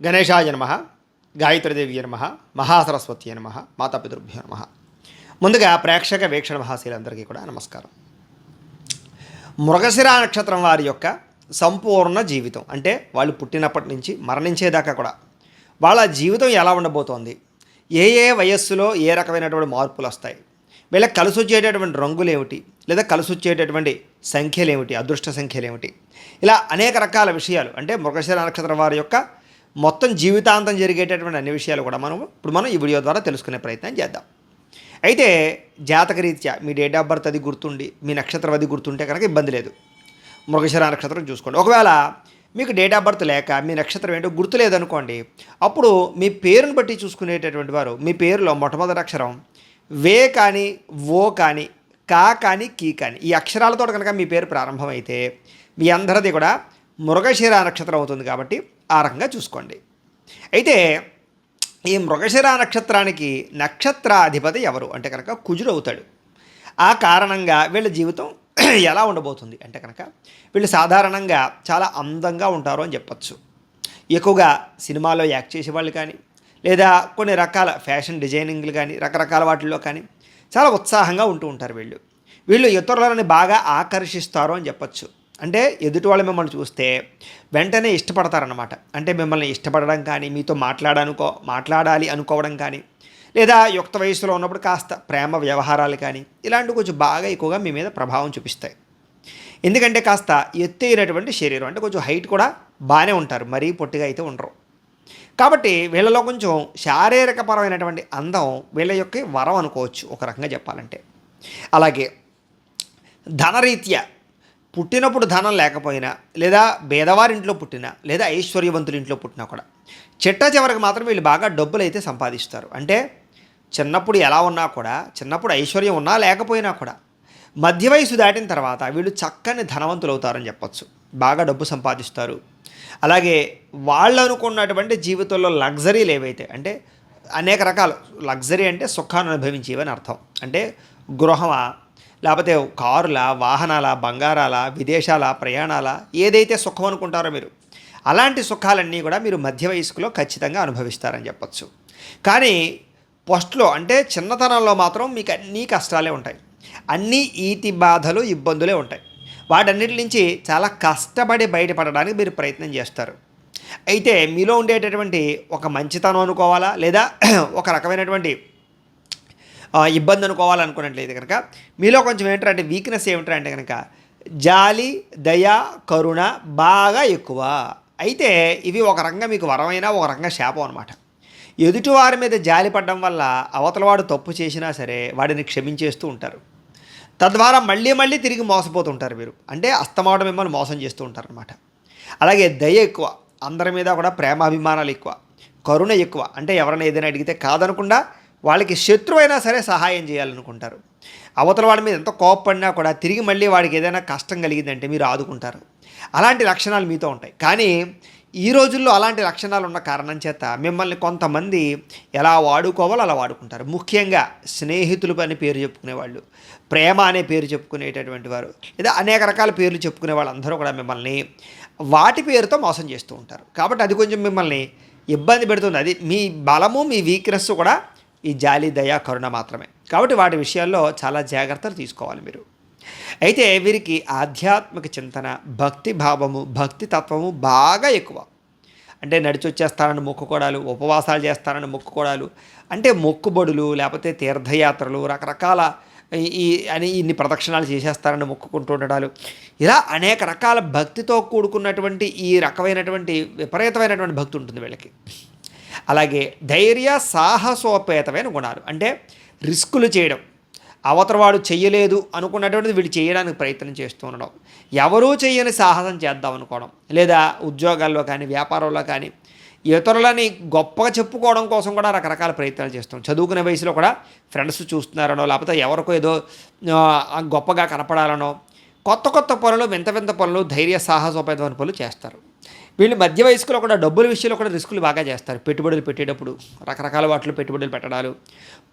గణేశాయ నమ, గాయత్రీదేవి నమ, మహాసరస్వతి నమ, మాతాపితృభ్యో నమ. ముందుగా ప్రేక్షక వీక్షణ మహాశీలందరికీ కూడా నమస్కారం. మృగశిర నక్షత్రం వారి యొక్క సంపూర్ణ జీవితం, అంటే వాళ్ళు పుట్టినప్పటి నుంచి మరణించేదాకా కూడా వాళ్ళ జీవితం ఎలా ఉండబోతోంది, ఏ ఏ వయస్సులో ఏ రకమైనటువంటి మార్పులు వస్తాయి, వీళ్ళకి కలిసి వచ్చేటటువంటి రంగులు ఏమిటి, లేదా కలిసి వచ్చేటటువంటి సంఖ్యలు ఏమిటి, అదృష్ట సంఖ్యలు ఏమిటి, ఇలా అనేక రకాల విషయాలు, అంటే మృగశిర నక్షత్రం వారి యొక్క మొత్తం జీవితాంతం జరిగేటటువంటి అన్ని విషయాలు కూడా మనం ఈ వీడియో ద్వారా తెలుసుకునే ప్రయత్నం చేద్దాం. అయితే జాతకరీత్యా మీ డేట్ ఆఫ్ బర్త్ అది గుర్తుండి, మీ నక్షత్రం అది గుర్తుంటే కనుక ఇబ్బంది లేదు. మృగశిర నక్షత్రం చూసుకోండి. ఒకవేళ మీకు డేట్ ఆఫ్ బర్త్ లేక మీ నక్షత్రం ఏంటో గుర్తు లేదనుకోండి, అప్పుడు మీ పేరును బట్టి చూసుకునేటటువంటి వారు మీ పేరులో మొట్టమొదటి అక్షరం వే కానీ, ఓ కానీ, కా కానీ, కీ కానీ, ఈ అక్షరాలతో కనుక మీ పేరు ప్రారంభమైతే మీ అందరిది కూడా మృగశిర నక్షత్రం అవుతుంది. కాబట్టి ఆ రకంగా చూసుకోండి. అయితే ఈ మృగశిర నక్షత్రానికి నక్షత్రాధిపతి ఎవరు అంటే కనుక కుజుడు అవుతాడు. ఆ కారణంగా వీళ్ళ జీవితం ఎలా ఉండబోతుంది అంటే కనుక వీళ్ళు సాధారణంగా చాలా అందంగా ఉంటారు అని చెప్పచ్చు. ఎక్కువగా సినిమాలో యాక్ట్ చేసేవాళ్ళు కానీ, లేదా కొన్ని రకాల ఫ్యాషన్ డిజైనింగ్లు కానీ, రకరకాల వాటిల్లో కానీ చాలా ఉత్సాహంగా ఉంటూ ఉంటారు. వీళ్ళు ఇతరులని బాగా ఆకర్షిస్తారు అని చెప్పచ్చు. అంటే ఎదుటి వాళ్ళు మిమ్మల్ని చూస్తే వెంటనే ఇష్టపడతారన్నమాట. అంటే మిమ్మల్ని ఇష్టపడడం కానీ, మీతో మాట్లాడాలి అనుకోవడం కానీ, లేదా యుక్త వయసులో ఉన్నప్పుడు కాస్త ప్రేమ వ్యవహారాలు కానీ, ఇలాంటివి కొంచెం బాగా ఎక్కువగా మీ మీద ప్రభావం చూపిస్తాయి. ఎందుకంటే కాస్త ఎత్తైనటువంటి శరీరం, అంటే కొంచెం హైట్ కూడా బాగానే ఉంటారు, మరీ పొట్టిగా అయితే ఉండరు. కాబట్టి వీళ్ళలో కొంచెం శారీరకపరమైనటువంటి అందం వీళ్ళ యొక్క వరం అనుకోవచ్చు ఒక రకంగా చెప్పాలంటే. అలాగే ధనరీత్యా పుట్టినప్పుడు ధనం లేకపోయినా, లేదా పేదవారింట్లో పుట్టినా, లేదా ఐశ్వర్యవంతుల ఇంట్లో పుట్టినా కూడా చిట్ట చివరికి మాత్రం వీళ్ళు బాగా డబ్బులు అయితే సంపాదిస్తారు. అంటే చిన్నప్పుడు ఎలా ఉన్నా కూడా, చిన్నప్పుడు ఐశ్వర్యం ఉన్నా లేకపోయినా కూడా మధ్య వయసు దాటిన తర్వాత వీళ్ళు చక్కని ధనవంతులు అవుతారని చెప్పచ్చు. బాగా డబ్బు సంపాదిస్తారు. అలాగే వాళ్ళు అనుకున్నటువంటి జీవితంలో లగ్జరీలు ఏవైతే, అంటే అనేక రకాల లగ్జరీ అంటే సుఖాన్ని అనుభవించేవని అర్థం. అంటే గృహమా, లేకపోతే కారుల, వాహనాల, బంగారాల, విదేశాల ప్రయాణాల, ఏదైతే సుఖం అనుకుంటారో మీరు, అలాంటి సుఖాలన్నీ కూడా మీరు మధ్య వయస్కులో ఖచ్చితంగా అనుభవిస్తారని చెప్పచ్చు. కానీ ఫస్ట్లో అంటే చిన్నతనంలో మాత్రం మీకు అన్నీ కష్టాలే ఉంటాయి, అన్నీ ఈతి బాధలు, ఇబ్బందులే ఉంటాయి. వాటన్నిటి నుంచి చాలా కష్టపడి బయటపడడానికి మీరు ప్రయత్నం చేస్తారు. అయితే మీలో ఉండేటటువంటి ఒక మంచితనం అనుకోవాలా, లేదా ఒక రకమైనటువంటి ఇబ్బంది అనుకోవాలనుకున్నట్లయితే కనుక మీలో కొంచెం ఏంటంటే వీక్నెస్ ఏమిటంటే కనుక జాలి, దయ, కరుణ బాగా ఎక్కువ. అయితే ఇవి ఒక రకంగా మీకు వరమైనా ఒక రకంగా శాపం అనమాట. ఎదుటివారి మీద జాలి పడడం వల్ల అవతలవాడు తప్పు చేసినా సరే వాడిని క్షమించేస్తూ ఉంటారు. తద్వారా మళ్ళీ మళ్ళీ తిరిగి మోసపోతుంటారు మీరు. అంటే అస్తమాట మిమ్మల్ని మోసం చేస్తూ ఉంటారు అనమాట. అలాగే దయ ఎక్కువ, అందరి మీద కూడా ప్రేమాభిమానాలు ఎక్కువ, కరుణ ఎక్కువ. అంటే ఎవరైనా ఏదైనా అడిగితే కాదనకుండా వాళ్ళకి శత్రువు అయినా సరే సహాయం చేయాలనుకుంటారు. అవతల వాడి మీద ఎంత కోపపడినా కూడా తిరిగి మళ్ళీ వాడికి ఏదైనా కష్టం కలిగిందంటే మీరు ఆదుకుంటారు. అలాంటి లక్షణాలు మీతో ఉంటాయి. కానీ ఈ రోజుల్లో అలాంటి లక్షణాలు ఉన్న కారణం చేత మిమ్మల్ని కొంతమంది ఎలా వాడుకోవాలో అలా వాడుకుంటారు. ముఖ్యంగా స్నేహితులు అని పేరు చెప్పుకునేవాళ్ళు, ప్రేమ అనే పేరు చెప్పుకునేటటువంటి వారు, లేదా అనేక రకాల పేర్లు చెప్పుకునే వాళ్ళందరూ కూడా మిమ్మల్ని వాటి పేరుతో మోసం చేస్తూ ఉంటారు. కాబట్టి అది కొంచెం మిమ్మల్ని ఇబ్బంది పెడుతుంది. అది మీ బలము, మీ వీక్నెస్ కూడా ఈ జాలి, దయ, కరుణ మాత్రమే. కాబట్టి వాటి విషయాల్లో చాలా జాగ్రత్తలు తీసుకోవాలి మీరు. అయితే వీరికి ఆధ్యాత్మిక చింతన, భక్తి భావము, భక్తి తత్వము బాగా ఎక్కువ. అంటే నడిచి వచ్చేస్తానని మొక్కుకోవడాలు, ఉపవాసాలు చేస్తానని మొక్కుకోవడాలు, అంటే మొక్కుబడులు, లేకపోతే తీర్థయాత్రలు, రకరకాల ఇన్ని ప్రదక్షిణాలు చేసేస్తారని మొక్కుకుంటూ ఉండడాలు, ఇలా అనేక రకాల భక్తితో కూడుకున్నటువంటి ఈ రకమైనటువంటి విపరీతమైనటువంటి భక్తి ఉంటుంది వీళ్ళకి. అలాగే ధైర్య, సాహసోపేతమైన గుణాలు, అంటే రిస్కులు చేయడం, అవతలవాడు చెయ్యలేదు అనుకున్నటువంటిది వీళ్ళు చేయడానికి ప్రయత్నం చేస్తూ ఉండడం, ఎవరూ చేయని సాహసం చేద్దాం అనుకోవడం, లేదా ఉద్యోగాల్లో కానీ, వ్యాపారంలో కానీ ఇతరులని గొప్పగా చెప్పుకోవడం కోసం కూడా రకరకాల ప్రయత్నాలు చేస్తాం. చదువుకునే వయసులో కూడా ఫ్రెండ్స్ చూస్తున్నారనో, లేకపోతే ఎవరికో ఏదో గొప్పగా కనపడాలనో కొత్త కొత్త పనులు, వింత వింత పనులు, ధైర్య, సాహసోపేతమైన పనులు చేస్తారు. వీళ్ళు మధ్య వయస్కులో కూడా డబ్బుల విషయంలో కూడా రిస్కులు బాగా చేస్తారు. పెట్టుబడులు పెట్టేటప్పుడు రకరకాల వాటిలో పెట్టుబడులు పెట్టడాలు,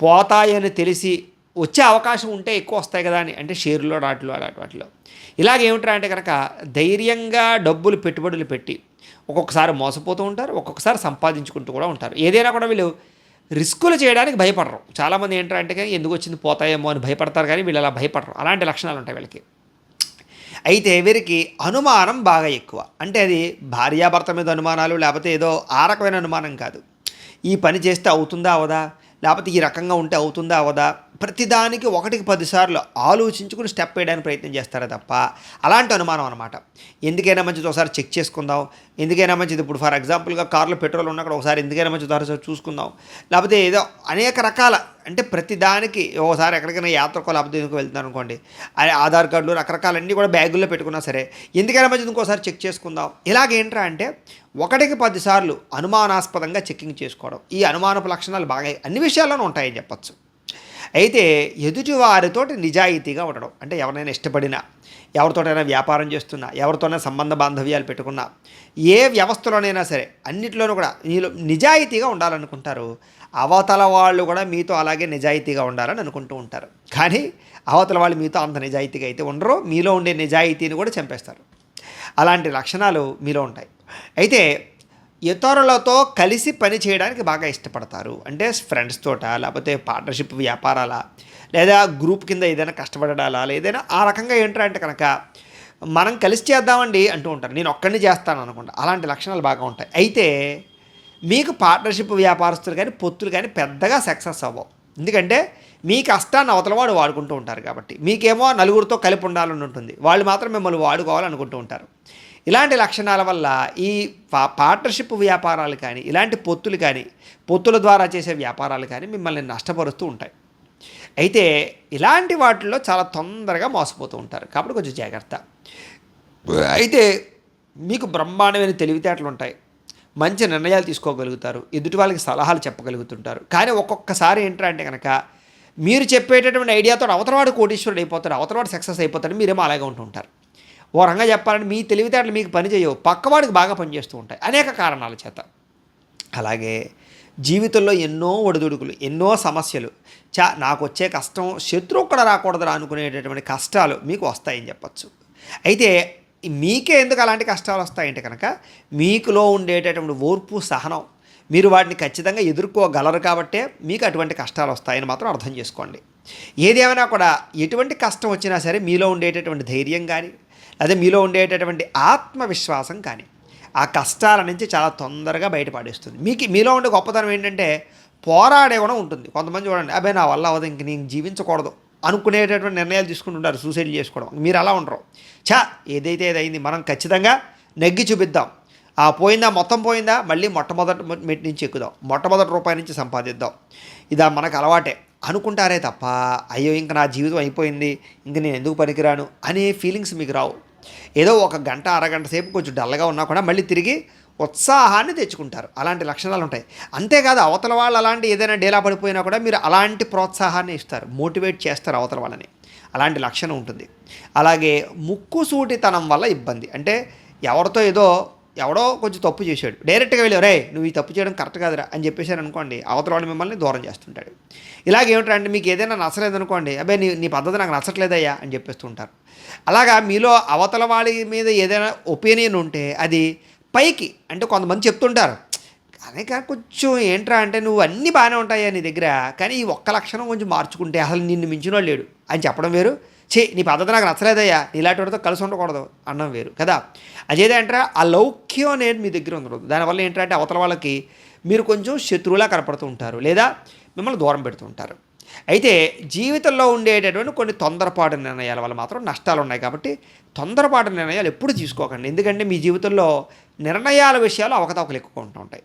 పోతాయని తెలిసి వచ్చే అవకాశం ఉంటే ఎక్కువ వస్తాయి కదా అని, అంటే షేర్లో వాటిలో అలాంటి వాటిలో ఇలాగేమిట్రా అంటే కనుక ధైర్యంగా డబ్బులు పెట్టుబడులు పెట్టి ఒక్కొక్కసారి మోసపోతూ ఉంటారు, ఒక్కొక్కసారి సంపాదించుకుంటూ కూడా ఉంటారు. ఏదైనా కూడా వీళ్ళు రిస్కులు చేయడానికి భయపడరు. చాలామంది ఏంటంటే ఎందుకు వచ్చింది పోతాయేమో అని భయపడతారు, కానీ వీళ్ళు అలా భయపడరు. అలాంటి లక్షణాలు ఉంటాయి వీళ్ళకి. అయితే వీరికి అనుమానం బాగా ఎక్కువ. అంటే అది భార్యాభర్త మీద అనుమానాలు, లేకపోతే ఏదో ఆ రకమైన అనుమానం కాదు. ఈ పని చేస్తే అవుతుందా అవదా, లేకపోతే ఈ రకంగా ఉంటే అవుతుందా అవదా, ప్రతిదానికి 1కి 10 సార్లు ఆలోచించుకుని స్టెప్ వేయడానికి ప్రయత్నం చేస్తారే తప్ప అలాంటి అనుమానం అనమాట. ఎందుకైనా మంచిది ఒకసారి చెక్ చేసుకుందాం, ఎందుకైనా మంచిది ఇప్పుడు ఫర్ ఎగ్జాంపుల్గా కార్లో పెట్రోల్ ఉన్నక్కడ ఒకసారి ఎందుకైనా మంచిది ఒకసారి చూసుకుందాం, లేకపోతే ఏదో అనేక రకాల, అంటే ప్రతిదానికి ఒకసారి ఎక్కడికైనా యాత్రకో లేకపోతే ఎందుకు వెళ్తున్నాను అనుకోండి, ఆధార్ కార్డులు రకరకాలన్నీ కూడా బ్యాగుల్లో పెట్టుకున్నా సరే ఎందుకైనా మంచిది ఇంకోసారి చెక్ చేసుకుందాం. ఇలాగేంట్రా అంటే 1కి 10 సార్లు అనుమానాస్పదంగా చెక్కింగ్ చేసుకోవడం. ఈ అనుమానపు లక్షణాలు బాగా అన్ని విషయాల్లోనూ ఉంటాయని చెప్పచ్చు. అయితే ఎదుటివారితోటి నిజాయితీగా ఉండడం, అంటే ఎవరైనా ఇష్టపడినా, ఎవరితోటైనా వ్యాపారం చేస్తున్నా, ఎవరితోనైనా సంబంధ బాంధవ్యాలు పెట్టుకున్నా, ఏ వ్యవస్థలోనైనా సరే అన్నిట్లోనూ కూడా మీలో నిజాయితీగా ఉండాలనుకుంటారు. అవతల వాళ్ళు కూడా మీతో అలాగే నిజాయితీగా ఉండాలని అనుకుంటూ ఉంటారు. కానీ అవతల వాళ్ళు మీతో అంత నిజాయితీగా అయితే ఉండరు, మీలో ఉండే నిజాయితీని కూడా చంపేస్తారు. అలాంటి లక్షణాలు మీలో ఉంటాయి. అయితే ఇతరులతో కలిసి పని చేయడానికి బాగా ఇష్టపడతారు. అంటే ఫ్రెండ్స్ తోట, లేకపోతే పార్ట్నర్షిప్ వ్యాపారాల, లేదా గ్రూప్ కింద ఏదైనా కష్టపడాలా, ఏదైనా ఆ రకంగా ఏంటంటే కనుక మనం కలిసి చేద్దామండి అంటూ ఉంటారు. నేను ఒక్కడిని చేస్తాను అనుకుంటా. అలాంటి లక్షణాలు బాగా ఉంటాయి. అయితే మీకు పార్ట్నర్షిప్ వ్యాపారస్తులు కానీ పొత్తులు కానీ పెద్దగా సక్సెస్ అవ్వవు. ఎందుకంటే మీ కష్టాన్ని అవతల వాడు వాడుకుంటూ ఉంటారు కాబట్టి. మీకేమో నలుగురితో కలిపి ఉండాలని ఉంటుంది, వాళ్ళు మాత్రం మిమ్మల్ని వాడుకోవాలనుకుంటూ ఉంటారు. ఇలాంటి లక్షణాల వల్ల ఈ పార్ట్నర్షిప్ వ్యాపారాలు కానీ, ఇలాంటి పొత్తులు కానీ, పొత్తుల ద్వారా చేసే వ్యాపారాలు కానీ మిమ్మల్ని నష్టపరుస్తూ ఉంటాయి. అయితే ఇలాంటి వాటిల్లో చాలా తొందరగా మోసపోతూ ఉంటారు కాబట్టి కొంచెం జాగ్రత్త. అయితే మీకు బ్రహ్మాండమైన తెలివితేటలు ఉంటాయి, మంచి నిర్ణయాలు తీసుకోగలుగుతారు, ఎదుటి వాళ్ళకి సలహాలు చెప్పగలుగుతుంటారు. కానీ ఒక్కొక్కసారి ఏంటంటే కనుక మీరు చెప్పేటటువంటి ఐడియాతో అవతలవాడు కోటీశ్వరుడు అయిపోతాడు, అవతలవాడు సక్సెస్ అయిపోతాడు, మీరేమో అలాగే ఉంటూ ఉంటారు. ఓ రంగా చెప్పాలంటే మీ తెలివితేటలు మీకు పని చేయవు, పక్కవాడికి బాగా పనిచేస్తూ ఉంటాయి అనేక కారణాల చేత. అలాగే జీవితంలో ఎన్నో ఒడిదుడుకులు, ఎన్నో సమస్యలు, నాకు వచ్చే కష్టం శత్రువు కూడా రాకూడదురా అనుకునేటటువంటి కష్టాలు మీకు వస్తాయని చెప్పచ్చు. అయితే మీకే ఎందుకు అలాంటి కష్టాలు వస్తాయంటే కనుక మీకులో ఉండేటటువంటి ఓర్పు, సహనం, మీరు వాటిని ఖచ్చితంగా ఎదుర్కోగలరు కాబట్టే మీకు అటువంటి కష్టాలు వస్తాయని మాత్రం అర్థం చేసుకోండి. ఏదేమైనా కూడా ఎటువంటి కష్టం వచ్చినా సరే మీలో ఉండేటటువంటి ధైర్యం కానీ, అదే మీలో ఉండేటటువంటి ఆత్మవిశ్వాసం కానీ ఆ కష్టాల నుంచి చాలా తొందరగా బయటపడేస్తుంది. మీలో ఉండే గొప్పతనం ఏంటంటే పోరాడే కూడా ఉంటుంది. కొంతమంది చూడండి, అబ్బాయి నా వల్ల అవ్వదు, ఇంక నేను జీవించకూడదు అనుకునేటటువంటి నిర్ణయాలు తీసుకుంటుంటారు, సూసైడ్ చేసుకోవడం. మీరు అలా ఉండరు. ఏదైతే ఏదైంది మనం ఖచ్చితంగా నెగ్గి చూపిద్దాం, పోయిందా మొత్తం పోయిందా మళ్ళీ మొట్టమొదటి మెట్టి నుంచి ఎక్కుదాం, మొట్టమొదటి రూపాయి నుంచి సంపాదిద్దాం, ఇదా మనకు అలవాటే అనుకుంటారే తప్ప అయ్యో ఇంక నా జీవితం అయిపోయింది, ఇంక నేను ఎందుకు పనికిరాను అనే ఫీలింగ్స్ మీకు రావు. ఏదో ఒక గంట అరగంట సేపు కొంచెం డల్గా ఉన్నా కూడా మళ్ళీ తిరిగి ఉత్సాహాన్ని తెచ్చుకుంటారు. అలాంటి లక్షణాలు ఉంటాయి. అంతేకాదు అవతల వాళ్ళు అలాంటి ఏదైనా డేలా పడిపోయినా కూడా మీరు అలాంటి ప్రోత్సాహాన్ని ఇస్తారు, మోటివేట్ చేస్తారు అవతల వాళ్ళని. అలాంటి లక్షణం ఉంటుంది. అలాగే ముక్కుసూటితనం వల్ల ఇబ్బంది. అంటే ఎవడో కొంచెం తప్పు చేశాడు, డైరెక్ట్గా వెళ్ళి రే నువ్వు ఈ తప్పు చేయడం కరెక్ట్ కాదురా అని చెప్పేశారు అనుకోండి, అవతల వాడు మిమ్మల్ని దూరం చేస్తుంటాడు. ఇలాగేమిటంటే మీకు ఏదైనా నచ్చలేదు అనుకోండి, అబ్బాయి నీ పద్ధతి నాకు నచ్చట్లేదయ్యా అని చెప్పేస్తూ ఉంటారు. అలాగా మీలో అవతల వాడి మీద ఏదైనా ఒపీనియన్ ఉంటే అది పైకి, అంటే కొంతమంది చెప్తుంటారు కానీ కొంచెం ఏంట్రా అంటే నువ్వు అన్నీ బాగానే ఉంటాయా నీ దగ్గర, కానీ ఈ ఒక్క లక్షణం కొంచెం మార్చుకుంటే అసలు నిన్ను మించినోడు లేడు అని చెప్పడం వేరు, నీ పద్ధతి నాకు నచ్చలేదయ్యా ఇలాంటి వాడితో కలిసి ఉండకూడదు అన్నం వేరు కదా. అదేంటంటే ఆ లౌక్యం అనేది మీ దగ్గర ఉండదు. దానివల్ల ఏంటంటే అవతల వాళ్ళకి మీరు కొంచెం శత్రువులా కనపడుతూ ఉంటారు, లేదా మిమ్మల్ని దూరం పెడుతూ ఉంటారు. అయితే జీవితంలో ఉండేటటువంటి కొన్ని తొందరపాటు నిర్ణయాల వల్ల మాత్రం నష్టాలు ఉన్నాయి కాబట్టి తొందరపాటు నిర్ణయాలు ఎప్పుడు తీసుకోకండి. ఎందుకంటే మీ జీవితంలో నిర్ణయాల విషయాలు అవకతవకలు ఎక్కువ ఉంటూ ఉంటాయి.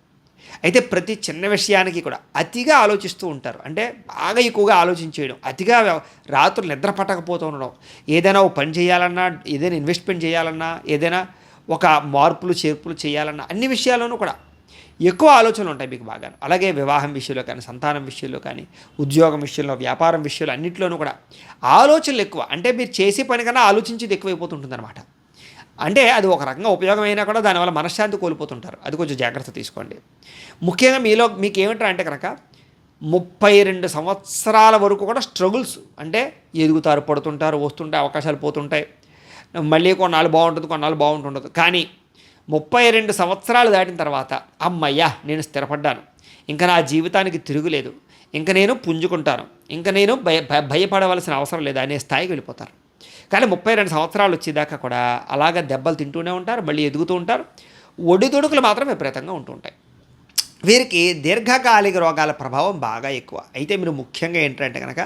అయితే ప్రతి చిన్న విషయానికి కూడా అతిగా ఆలోచిస్తూ ఉంటారు. అంటే బాగా ఎక్కువగా ఆలోచించేయడం, అతిగా రాత్రులు నిద్ర పట్టకపోతూ ఉండడం, ఏదైనా ఒక పని చేయాలన్నా, ఏదైనా ఇన్వెస్ట్మెంట్ చేయాలన్నా, ఏదైనా ఒక మార్పులు చేర్పులు చేయాలన్నా అన్ని విషయాల్లోనూ కూడా ఎక్కువ ఆలోచనలు ఉంటాయి మీకు బాగా. అలాగే వివాహం విషయంలో కానీ, సంతానం విషయంలో కానీ, ఉద్యోగం విషయంలో, వ్యాపారం విషయంలో అన్నింటిలోనూ కూడా ఆలోచనలు ఎక్కువ. అంటే మీరు చేసే పని కన్నా ఆలోచించేది ఎక్కువైపోతుంటుందన్నమాట. అంటే అది ఒక రకంగా ఉపయోగమైనా కూడా దానివల్ల మనశ్శాంతి కోల్పోతుంటారు. అది కొంచెం జాగ్రత్త తీసుకోండి. ముఖ్యంగా మీకు ఏమిటంటే అంటే కనుక 32 సంవత్సరాల వరకు కూడా స్ట్రగుల్స్, అంటే ఎదుగుతారు, పడుతుంటారు, వస్తుంటాయి, అవకాశాలు పోతుంటాయి, మళ్ళీ కొన్నాళ్ళు బాగుంటుంది, కొన్నాళ్ళు బాగుంటుండదు. కానీ 32 సంవత్సరాలు దాటిన తర్వాత అమ్మయ్యా నేను స్థిరపడ్డాను, ఇంకా నా జీవితానికి తిరుగులేదు, ఇంకా నేను పుంజుకుంటాను, ఇంకా నేను భయపడవలసిన అవసరం లేదు అనే స్థాయికి వెళ్ళిపోతారు. కానీ 32 సంవత్సరాలు వచ్చేదాకా కూడా అలాగ దెబ్బలు తింటూనే ఉంటారు, మళ్ళీ ఎదుగుతూ ఉంటారు. ఒడిదుడుకులు మాత్రం విపరీతంగా ఉంటూ ఉంటాయి. వీరికి దీర్ఘకాలిక రోగాల ప్రభావం బాగా ఎక్కువ. అయితే మీరు ముఖ్యంగా ఏంటంటే కనుక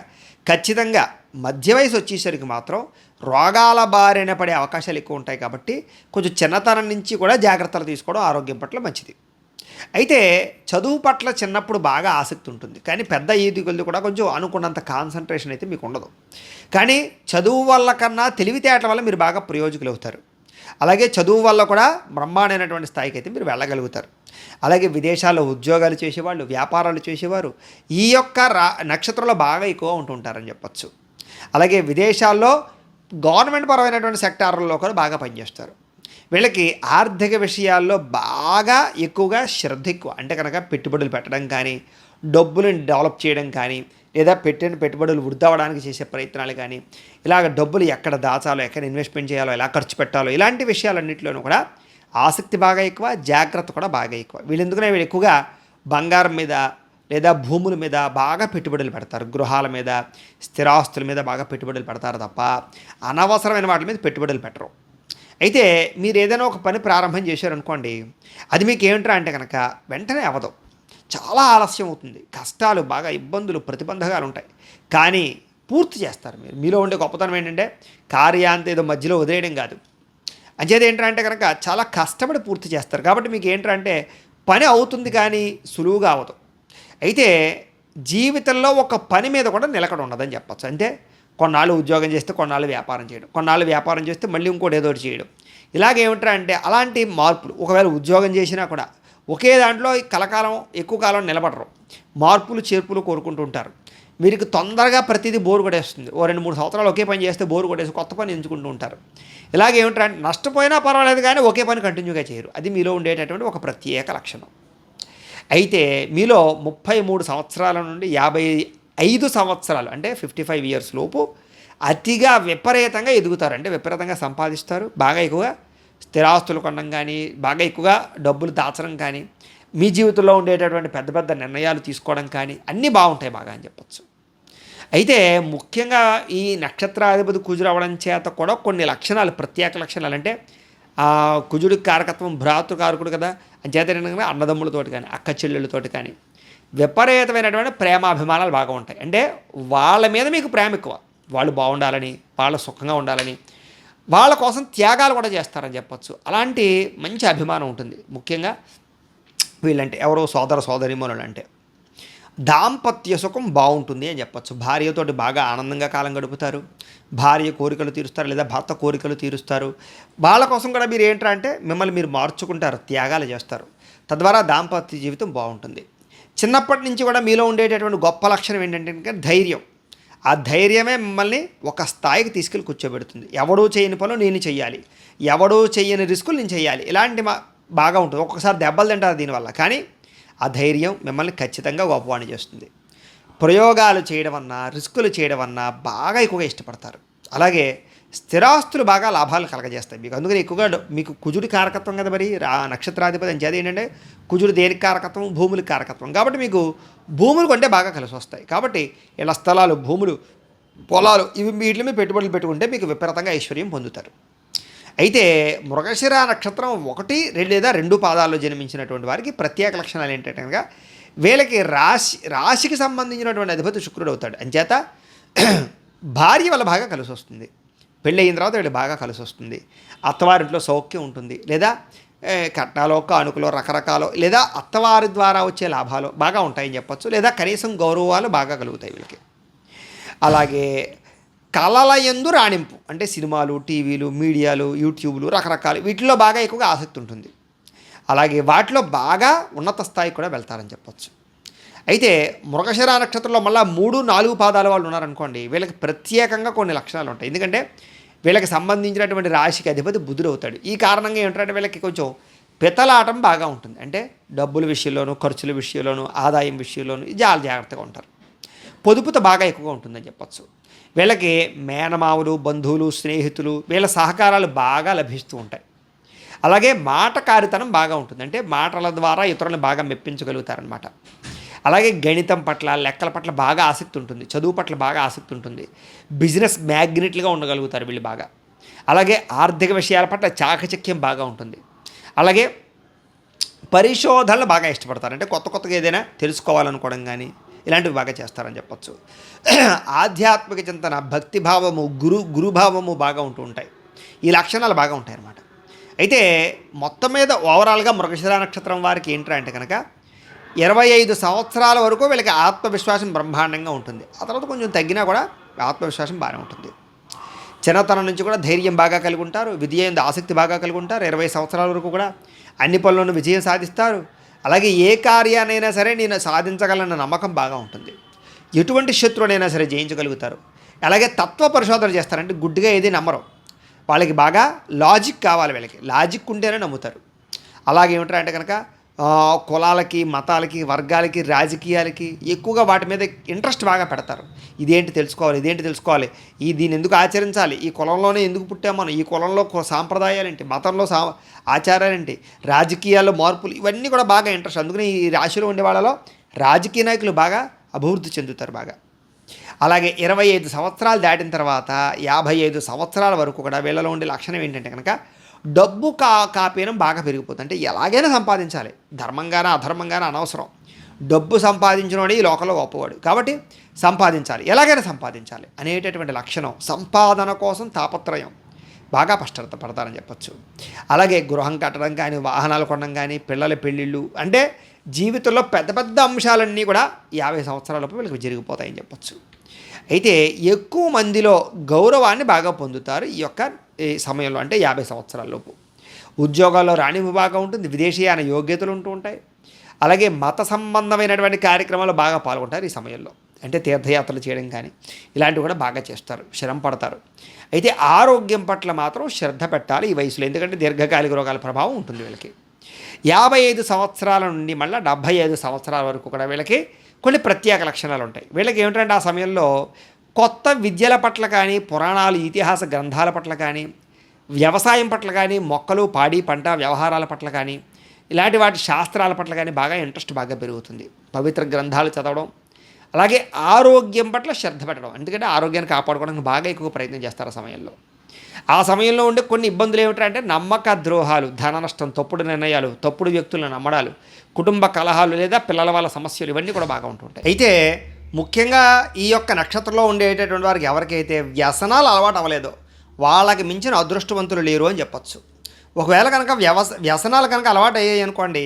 ఖచ్చితంగా మధ్య వయసు వచ్చేసరికి మాత్రం రోగాల బారిన పడే అవకాశాలు ఎక్కువ ఉంటాయి. కాబట్టి కొంచెం చిన్నతనం నుంచి కూడా జాగ్రత్తలు తీసుకోవడం ఆరోగ్యం పట్ల మంచిది. అయితే చదువు పట్ల చిన్నప్పుడు బాగా ఆసక్తి ఉంటుంది, కానీ పెద్ద ఈదుకొలది కూడా కొంచెం అనుకున్నంత కాన్సన్ట్రేషన్ అయితే మీకు ఉండదు. కానీ చదువు వల్ల కన్నా తెలివితేటల వల్ల మీరు బాగా ప్రయోజకులు అవుతారు. అలాగే చదువు వల్ల కూడా బ్రహ్మాండమైనటువంటి స్థాయికి అయితే మీరు వెళ్ళగలుగుతారు. అలాగే విదేశాల్లో ఉద్యోగాలు చేసేవాళ్ళు, వ్యాపారాలు చేసేవారు ఈ యొక్క నక్షత్రంలో బాగా ఎక్కువ ఉంటుంటారని చెప్పచ్చు. అలాగే విదేశాల్లో గవర్నమెంట్ పరమైనటువంటి సెక్టార్లలో కూడా బాగా పనిచేస్తారు. వీళ్ళకి ఆర్థిక విషయాల్లో బాగా ఎక్కువగా శ్రద్ధ ఎక్కువ. అంటే కనుక పెట్టుబడులు పెట్టడం కానీ, డబ్బులను డెవలప్ చేయడం కానీ, లేదా పెట్టిన పెట్టుబడులు వృద్ధి అవ్వడానికి చేసే ప్రయత్నాలు కానీ, ఇలాగ డబ్బులు ఎక్కడ దాచాలో, ఎక్కడ ఇన్వెస్ట్మెంట్ చేయాలో, ఎలా ఖర్చు పెట్టాలో, ఇలాంటి విషయాలన్నింటిలోనూ కూడా ఆసక్తి బాగా ఎక్కువ, జాగ్రత్త కూడా బాగా ఎక్కువ. వీళ్ళు ఎక్కువగా బంగారం మీద లేదా భూముల మీద బాగా పెట్టుబడులు పెడతారు, గృహాల మీద, స్థిరాస్తుల మీద బాగా పెట్టుబడులు పెడతారు తప్ప అనవసరమైన వాటి మీద పెట్టుబడులు పెట్టరు. అయితే మీరు ఏదైనా ఒక పని ప్రారంభం చేశారనుకోండి, అది మీకు ఏమిట్రా అంటే కనుక వెంటనే అవ్వదు, చాలా ఆలస్యం అవుతుంది, కష్టాలు బాగా ఇబ్బందులు ప్రతిబంధకాలు ఉంటాయి. కానీ పూర్తి చేస్తారు. మీలో ఉండే గొప్పతనం ఏంటంటే కార్యాంత ఏదో మధ్యలో వదిలేయడం కాదు. అంచేది ఏంటంటే కనుక చాలా కష్టపడి పూర్తి చేస్తారు. కాబట్టి మీకు ఏంటంటే పని అవుతుంది కానీ సులువుగా అవ్వదు. అయితే జీవితంలో ఒక పని మీద కూడా నిలకడ ఉండదని చెప్పచ్చు. అంటే కొన్నాళ్ళు ఉద్యోగం చేస్తే కొన్నాళ్ళు వ్యాపారం చేయడం, కొన్నాళ్ళు వ్యాపారం చేస్తే మళ్ళీ ఇంకోటి ఏదో చేయడం, ఇలాగేమిట్రా అంటే అలాంటి మార్పులు. ఒకవేళ ఉద్యోగం చేసినా కూడా ఒకే దాంట్లో కలకాలం ఎక్కువ కాలం నిలబడరు, మార్పులు చేర్పులు కోరుకుంటూ ఉంటారు. వీరికి తొందరగా ప్రతిదీ బోరు కొట్టేస్తుంది. ఓ 2-3 సంవత్సరాలు ఒకే పని చేస్తే బోరు కొట్టేసి కొత్త పని ఎంచుకుంటూ ఉంటారు. ఇలాగేమిట్రా అంటే నష్టపోయినా పర్వాలేదు కానీ ఒకే పని కంటిన్యూగా చేయరు. అది మీలో ఉండేటటువంటి ఒక ప్రత్యేక లక్షణం. అయితే మీలో 33 సంవత్సరాల నుండి 55 సంవత్సరాలు అంటే 55 ఇయర్స్ లోపు అతిగా విపరీతంగా ఎదుగుతారు. అంటే విపరీతంగా సంపాదిస్తారు, బాగా ఎక్కువగా స్థిరాస్తులు కొనడం కానీ, బాగా ఎక్కువగా డబ్బులు దాచడం కానీ, మీ జీవితంలో ఉండేటటువంటి పెద్ద పెద్ద నిర్ణయాలు తీసుకోవడం కానీ అన్నీ బాగుంటాయి బాగా అని చెప్పచ్చు. అయితే ముఖ్యంగా ఈ నక్షత్రాధిపతి కుజుడు అవ్వడం చేత కూడా కొన్ని లక్షణాలు, ప్రత్యేక లక్షణాలు. అంటే కుజుడికి కారకత్వం భ్రాతృకారకుడు కదా, అంచేత అన్నదమ్ములతోటి కానీ, అక్క చెల్లెళ్ళతోటి కానీ విపరీతమైనటువంటి ప్రేమాభిమానాలు బాగా ఉంటాయి. అంటే వాళ్ళ మీద మీకు ప్రేమ ఎక్కువ, వాళ్ళు బాగుండాలని, వాళ్ళ సుఖంగా ఉండాలని, వాళ్ళ కోసం త్యాగాలు కూడా చేస్తారని చెప్పచ్చు. అలాంటి మంచి అభిమానం ఉంటుంది. ముఖ్యంగా వీళ్ళంటే ఎవరో సోదర సోదరీమణులు అంటే దాంపత్య సుఖం బాగుంటుంది అని చెప్పచ్చు. భార్యతోటి బాగా ఆనందంగా కాలం గడుపుతారు, భార్య కోరికలు తీరుస్తారు లేదా భర్త కోరికలు తీరుస్తారు. వాళ్ళ కోసం కూడా మీరు ఏంటంటే మిమ్మల్ని మీరు మార్చుకుంటారు, త్యాగాలు చేస్తారు. తద్వారా దాంపత్య జీవితం బాగుంటుంది. చిన్నప్పటి నుంచి కూడా మీలో ఉండేటటువంటి గొప్ప లక్షణం ఏంటంటే ధైర్యం. ఆ ధైర్యమే మిమ్మల్ని ఒక స్థాయికి తీసుకెళ్ళి కూర్చోబెడుతుంది. ఎవడూ చేయని పనులు నేను చెయ్యాలి, ఎవడూ చేయని రిస్కులు నేను చేయాలి, ఇలాంటి బాగా ఉంటుంది. ఒక్కొక్కసారి దెబ్బలు తింటారు దీనివల్ల, కానీ ఆ ధైర్యం మిమ్మల్ని ఖచ్చితంగా గొప్పవాణి చేస్తుంది. ప్రయోగాలు చేయడం అన్నా, రిస్కులు చేయడం అన్నా బాగా ఎక్కువగా ఇష్టపడతారు. అలాగే స్థిరాస్తులు బాగా లాభాలు కలగజేస్తాయి మీకు. అందుకని ఎక్కువగా మీకు కుజుడి కారకత్వం కదా, మరి నక్షత్రాధిపతి అని చేది ఏంటంటే కుజుడు దేనికి కారకత్వం, భూములకి కారకత్వం. కాబట్టి మీకు భూములు కొంటే బాగా కలిసి వస్తాయి. కాబట్టి ఇలా స్థలాలు, భూములు, పొలాలు ఇవి వీటి మీద పెట్టుబడులు పెట్టుకుంటే మీకు విపరీతంగా ఐశ్వర్యం పొందుతారు. అయితే మృగశిర నక్షత్రం 1, 2 లేదా 2 పాదాల్లో జన్మించినటువంటి వారికి ప్రత్యేక లక్షణాలు ఏంటంటే కనుక వీళ్ళకి రాశికి సంబంధించినటువంటి అధిపతి శుక్రుడు అవుతాడు. అంచేత భార్య వల్ల బాగా కలిసి వస్తుంది. పెళ్ళి అయిన తర్వాత వీళ్ళు బాగా కలిసి వస్తుంది. అత్తవారింట్లో సౌఖ్యం ఉంటుంది, లేదా కట్నాలో, కానుకలో, రకరకాలు, లేదా అత్తవారి ద్వారా వచ్చే లాభాలు బాగా ఉంటాయని చెప్పచ్చు. లేదా కనీసం గౌరవాలు బాగా కలుగుతాయి వీళ్ళకి. అలాగే కళల యందు రాణింపు అంటే సినిమాలు, టీవీలు, మీడియాలు, యూట్యూబ్లు, రకరకాలు వీటిలో బాగా ఎక్కువగా ఆసక్తి ఉంటుంది. అలాగే వాటిలో బాగా ఉన్నత స్థాయికి కూడా వెళ్తారని చెప్పచ్చు. అయితే మృగశిర నక్షత్రంలో మళ్ళీ 3, 4 పాదాల వాళ్ళు ఉన్నారనుకోండి, వీళ్ళకి ప్రత్యేకంగా కొన్ని లక్షణాలు ఉంటాయి. ఎందుకంటే వీళ్ళకి సంబంధించినటువంటి రాశికి అధిపతి బుధుడు అవుతాడు. ఈ కారణంగా ఏంటంటే వీళ్ళకి కొంచెం పితలాటం బాగా ఉంటుంది. అంటే డబ్బుల విషయంలోనూ, ఖర్చుల విషయంలోనూ, ఆదాయం విషయంలోనూ చాలా జాగ్రత్తగా ఉంటారు. పొదుపుతో బాగా ఎక్కువగా ఉంటుందని చెప్పచ్చు. వీళ్ళకి మేనమావులు, బంధువులు, స్నేహితులు వీళ్ళ సహకారాలు బాగా లభిస్తూ ఉంటాయి. అలాగే మాటకారితనం బాగా ఉంటుంది, అంటే మాటల ద్వారా ఇతరులను బాగా మెప్పించగలుగుతారనమాట. అలాగే గణితం పట్ల, లెక్కల పట్ల బాగా ఆసక్తి ఉంటుంది, చదువు పట్ల బాగా ఆసక్తి ఉంటుంది, బిజినెస్ మ్యాగ్నెట్లుగా ఉండగలుగుతారు వీళ్ళు బాగా. అలాగే ఆర్థిక విషయాల పట్ల చాకచక్యం బాగా ఉంటుంది. అలాగే పరిశోధనలు బాగా ఇష్టపడతారు, అంటే కొత్త కొత్తగా ఏదైనా తెలుసుకోవాలనుకోవడం కానీ ఇలాంటివి బాగా చేస్తారని చెప్పచ్చు. ఆధ్యాత్మిక చింతన, భక్తిభావము, గురుభావము బాగా ఉంటూ ఉంటాయి. ఈ లక్షణాలు బాగా ఉంటాయి అన్నమాట. అయితే మొత్తం మీద ఓవరాల్గా మృగశిర నక్షత్రం వారికి ఏంట్రా అంటే కనుక 25 సంవత్సరాల వరకు వీళ్ళకి ఆత్మవిశ్వాసం బ్రహ్మాండంగా ఉంటుంది. ఆ తర్వాత కొంచెం తగ్గినా కూడా ఆత్మవిశ్వాసం బాగానే ఉంటుంది. చిన్నతనం నుంచి కూడా ధైర్యం బాగా కలిగి ఉంటారు, విద్య ఎందు ఆసక్తి బాగా కలిగి ఉంటారు. 20 సంవత్సరాల వరకు కూడా అన్ని పనుల్లోనూ విజయం సాధిస్తారు. అలాగే ఏ కార్యానైనా సరే నేను సాధించగలన్న నమ్మకం బాగా ఉంటుంది. ఎటువంటి శత్రువునైనా సరే జయించగలుగుతారు. అలాగే తత్వ పరిశోధన చేస్తారంటే గుడ్డిగా ఏది నమ్మరు. వాళ్ళకి బాగా లాజిక్ కావాలి, వీళ్ళకి లాజిక్ ఉంటేనే నమ్ముతారు. అలాగే ఏమిటంటే అంటే కనుక కులాలకి, మతాలకి, వర్గాలకి, రాజకీయాలకి ఎక్కువగా వాటి మీద ఇంట్రెస్ట్ బాగా పెడతారు. ఇదేంటి తెలుసుకోవాలి, దీన్ని ఎందుకు ఆచరించాలి, ఈ కులంలోనే ఎందుకు పుట్టాం మనం, ఈ కులంలో సాంప్రదాయాలేంటి, మతంలో ఆచారాలేంటి, రాజకీయాల్లో మార్పులు, ఇవన్నీ కూడా బాగా ఇంట్రెస్ట్. అందుకని ఈ రాశిలో ఉండే వాళ్ళలో రాజకీయ నాయకులు బాగా అభివృద్ధి చెందుతారు బాగా. అలాగే 25 సంవత్సరాలు దాటిన తర్వాత 55 సంవత్సరాల వరకు కూడా వీళ్ళలో ఉండే లక్షణం ఏంటంటే కనుక డబ్బు కాపీనం బాగా పెరిగిపోతుంది. అంటే ఎలాగైనా సంపాదించాలి, ధర్మంగానా అధర్మంగానా అనవసరం. డబ్బు సంపాదించినోడే ఈ లోకంలో గొప్పవాడు, కాబట్టి సంపాదించాలి, ఎలాగైనా సంపాదించాలి అనేటటువంటి లక్షణం, సంపాదన కోసం తాపత్రయం బాగా పడతారని చెప్పచ్చు. అలాగే గృహం కట్టడం కానీ, వాహనాలు కొనడం కానీ, పిల్లల పెళ్ళిళ్ళు, అంటే జీవితంలో పెద్ద పెద్ద అంశాలన్నీ కూడా 50 సంవత్సరాలలోపు వీళ్ళకి జరిగిపోతాయని చెప్పచ్చు. అయితే ఎక్కువ మందిలో గౌరవాన్ని బాగా పొందుతారు ఈ యొక్క సమయంలో, అంటే 50 సంవత్సరాలలోపు. ఉద్యోగాల్లో రాణింపు బాగా ఉంటుంది, విదేశీయాన యోగ్యతలు ఉంటూ ఉంటాయి. అలాగే మత సంబంధమైనటువంటి కార్యక్రమాలు బాగా పాల్గొంటారు ఈ సమయంలో, అంటే తీర్థయాత్రలు చేయడం కానీ ఇలాంటివి కూడా బాగా చేస్తారు, శ్రమ పడతారు. అయితే ఆరోగ్యం పట్ల మాత్రం శ్రద్ధ పెట్టాలి ఈ వయసులో, ఎందుకంటే దీర్ఘకాలిక రోగాల ప్రభావం ఉంటుంది వీళ్ళకి. 55 సంవత్సరాల నుండి మళ్ళీ 75 సంవత్సరాల వరకు కూడా వీళ్ళకి కొన్ని ప్రత్యేక లక్షణాలు ఉంటాయి. వీళ్ళకి ఏమిటంటే ఆ సమయంలో కొత్త విద్యల పట్ల కానీ, పురాణాలు, ఇతిహాస గ్రంథాల పట్ల కానీ, వ్యవసాయం పట్ల కానీ, మొక్కలు, పాడి, పంట వ్యవహారాల పట్ల కానీ, ఇలాంటి వాటి శాస్త్రాల పట్ల కానీ బాగా ఇంట్రెస్ట్ బాగా పెరుగుతుంది. పవిత్ర గ్రంథాలు చదవడం, అలాగే ఆరోగ్యం పట్ల శ్రద్ధ పెట్టడం, ఎందుకంటే ఆరోగ్యాన్ని కాపాడుకోవడానికి బాగా ఎక్కువ ప్రయత్నం చేస్తారు ఆ సమయంలో. ఆ సమయంలో ఉండే కొన్ని ఇబ్బందులు ఏమిటంటే నమ్మక ద్రోహాలు, ధన నష్టం, తప్పుడు నిర్ణయాలు, తప్పుడు వ్యక్తులను నమ్మడాలు, కుటుంబ కలహాలు లేదా పిల్లల వాళ్ళ సమస్యలు, ఇవన్నీ కూడా బాగా ఉంటుంటాయి. అయితే ముఖ్యంగా ఈ యొక్క నక్షత్రంలో ఉండేటటువంటి వారికి ఎవరికైతే వ్యసనాలు అలవాటు అవ్వలేదో వాళ్ళకి మించిన అదృష్టవంతులు లేరు అని చెప్పచ్చు. ఒకవేళ కనుక వ్యసనాలు కనుక అలవాటు అయ్యాయి అనుకోండి,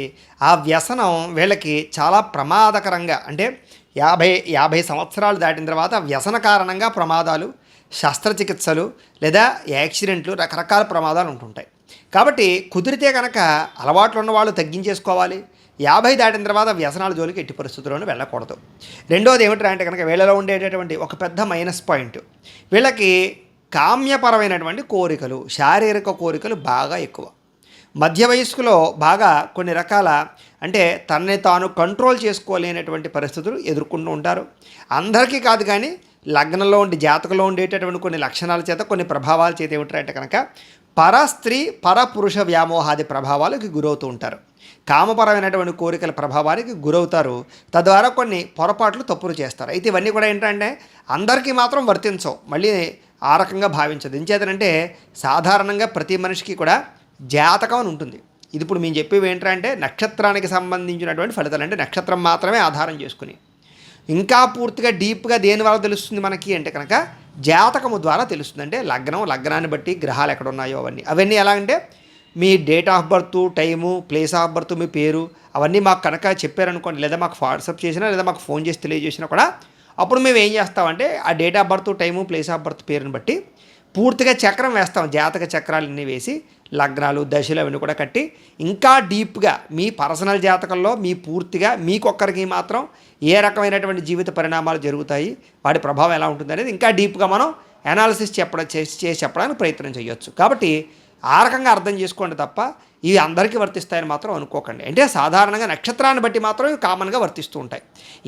ఆ వ్యసనం వీళ్ళకి చాలా ప్రమాదకరంగా, అంటే 50 సంవత్సరాలు దాటిన తర్వాత వ్యసన కారణంగా ప్రమాదాలు, శస్త్రచికిత్సలు లేదా యాక్సిడెంట్లు, రకరకాల ప్రమాదాలు ఉంటుంటాయి. కాబట్టి కుదిరితే కనుక అలవాట్లు ఉన్న వాళ్ళు తగ్గించేసుకోవాలి. 50 దాటిన తర్వాత వ్యసనాల జోలికి ఎట్టి పరిస్థితుల్లోనూ వెళ్ళకూడదు. రెండోది ఏమిటంటే అంటే కనుక వీళ్ళలో ఉండేటటువంటి ఒక పెద్ద మైనస్ పాయింట్, వీళ్ళకి కామ్యపరమైనటువంటి కోరికలు, శారీరక కోరికలు బాగా ఎక్కువ. మధ్య వయస్కులో బాగా కొన్ని రకాల, అంటే తనని తాను కంట్రోల్ చేసుకోలేనటువంటి పరిస్థితులు ఎదుర్కొంటూ ఉంటారు. అందరికీ కాదు కానీ లగ్నంలో ఉండి జాతకంలో ఉండేటటువంటి కొన్ని లక్షణాల చేత, కొన్ని ప్రభావాల చేత ఏమిటంటే కనుక పరస్త్రీ పరపురుష వ్యామోహాది ప్రభావాలకు గురవుతూ ఉంటారు. కామపరమైనటువంటి కోరికల ప్రభావానికి గురవుతారు. తద్వారా కొన్ని పొరపాట్లు, తప్పులు చేస్తారు. అయితే ఇవన్నీ కూడా ఏంటంటే అందరికీ మాత్రం వర్తించవు, మళ్ళీ ఆ రకంగా భావించదు. ఎంచేతనంటే సాధారణంగా ప్రతి మనిషికి కూడా జాతకం అని ఉంటుంది. ఇది ఇప్పుడు మేము చెప్పేవి ఏంటంటే నక్షత్రానికి సంబంధించినటువంటి ఫలితాలు, అంటే నక్షత్రం మాత్రమే ఆధారం చేసుకుని. ఇంకా పూర్తిగా డీప్గా దేని వల్ల తెలుస్తుంది మనకి అంటే కనుక జాతకము ద్వారా తెలుస్తుంది. అంటే లగ్నాన్ని బట్టి గ్రహాలు ఎక్కడ ఉన్నాయో అవన్నీ ఎలా అంటే మీ date of birth, time, place of birth, మీ పేరు, అవన్నీ మాకు కనుక చెప్పారనుకోండి, లేదా మాకు వాట్సాప్ చేసినా లేదా మాకు ఫోన్ చేసి తెలియజేసినా కూడా అప్పుడు మేము ఏం చేస్తామంటే ఆ date of birth, time, place of birth, పేరుని బట్టి పూర్తిగా చక్రం వేస్తాం. జాతక చక్రాలన్నీ వేసి లగ్నాలు, దశలు అవన్నీ కూడా కట్టి ఇంకా డీప్గా మీ పర్సనల్ జాతకంలో మీ పూర్తిగా మీకొక్కరికి మాత్రం ఏ రకమైనటువంటి జీవిత పరిణామాలు జరుగుతాయి, వాటి ప్రభావం ఎలా ఉంటుంది అనేది ఇంకా డీప్గా మనం అనాలిసిస్ చేసి చెప్పడానికి ప్రయత్నం చేయొచ్చు. కాబట్టి ఆ రకంగా అర్థం చేసుకోండి తప్ప ఇవి అందరికీ వర్తిస్తాయని మాత్రం అనుకోకండి. అంటే సాధారణంగా నక్షత్రాన్ని బట్టి మాత్రం ఇవి కామన్గా వర్తిస్తూ ఉంటాయి.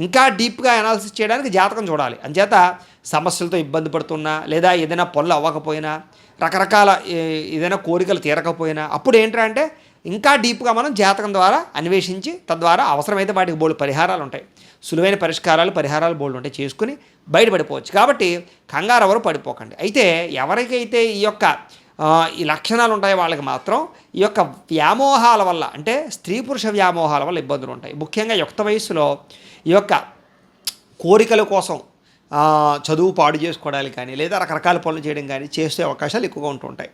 ఇంకా డీప్గా అనాలిసిస్ చేయడానికి జాతకం చూడాలి. అంచేత సమస్యలతో ఇబ్బంది పడుతున్నా, లేదా ఏదైనా పనులు అవ్వకపోయినా, రకరకాల ఏదైనా కోరికలు తీరకపోయినా అప్పుడు ఏంటంటే ఇంకా డీప్గా మనం జాతకం ద్వారా అన్వేషించి తద్వారా అవసరమైతే వాటికి బోల్డ్ పరిహారాలు ఉంటాయి, సులువైన పరిహారాలు బోల్డ్ ఉంటాయి, చేసుకుని బయటపడిపోవచ్చు. కాబట్టి కంగారు ఎవరు పడిపోకండి. అయితే ఎవరికైతే ఈ లక్షణాలు ఉంటాయో వాళ్ళకి మాత్రం ఈ యొక్క వ్యామోహాల వల్ల, అంటే స్త్రీ పురుష వ్యామోహాల వల్ల ఇబ్బందులు ఉంటాయి. ముఖ్యంగా యుక్త వయస్సులో ఈ యొక్క కోరికల కోసం చదువు పాడు చేసుకోవడానికి కానీ లేదా రకరకాల పనులు చేయడం కానీ చేసే అవకాశాలు ఎక్కువగా ఉంటుంటాయి.